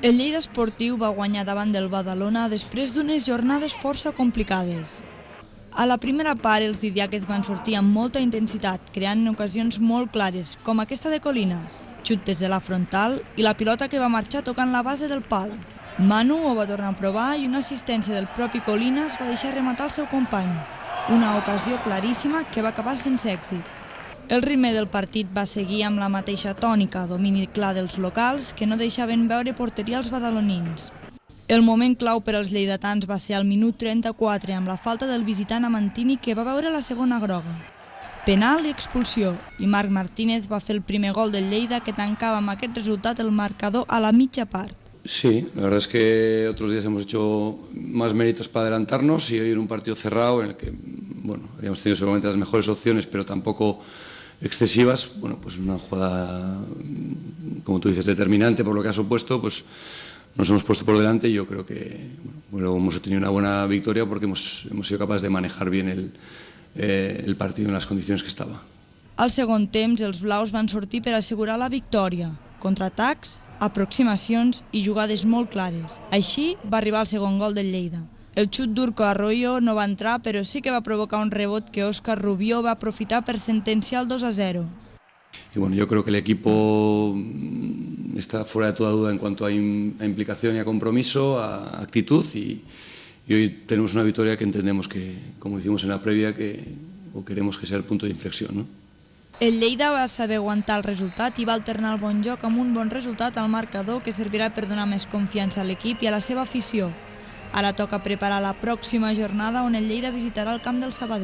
El Lleida Esportiu va guanyar davant del Badalona després d'unes jornades força complicades. A la primera part, els didiaques van sortir amb molta intensitat, creant ocasions molt clares, com aquesta de Colinas, xut des de la frontal i la pilota que va marxar tocant la base del pal. Manu ho va tornar a provar i una assistència del propi Colinas va deixar rematar el seu company. Una ocasió claríssima que va acabar sense èxit. El ritme del partit va seguir amb la mateixa tònica, domini clar dels locals que no deixaven veure porteria als badalonins. El moment clau per als lleidatans va ser al minut 34 amb la falta del visitant Amantini que va veure la segona groga. Penal i expulsió, i Marc Martínez va fer el primer gol del Lleida que tancava amb aquest resultat el marcador a la mitja part. Sí, la verdad es que otros días hemos hecho más méritos para adelantarnos y hoy en un partido cerrado en el que, bueno, habíamos tenido seguramente las mejores opciones, pero tampoco excesivas, bueno, pues una jugada, como tú dices, determinante por lo que ha supuesto, pues nos hemos puesto por delante y yo creo que bueno, hemos tenido una buena victoria porque hemos sido capaces de manejar bien el partido en las condiciones que estaba. Al segon temps, els blaus van sortir per assegurar la victòria. Contraatacs, aproximacions i jugades molt clares. Així va arribar el segon gol del Lleida. El xut d'Urco Arroyo no va entrar, però sí que va provocar un rebot que Óscar Rubió va aprofitar per sentenciar el 2-0. Y bueno, yo creo que el equipo está fuera de toda duda en cuanto a implicación y a compromiso, a actitud y hoy tenemos una victoria que entendemos que, como decimos en la previa, o queremos que sea el punto de inflexión, ¿no? El Lleida va saber aguantar el resultat i va alternar el bon joc amb un bon resultat al marcador que servirà per donar més confiança a l'equip i a la seva afició. Ara toca preparar la pròxima jornada on el Lleida visitarà el camp del Sabadell.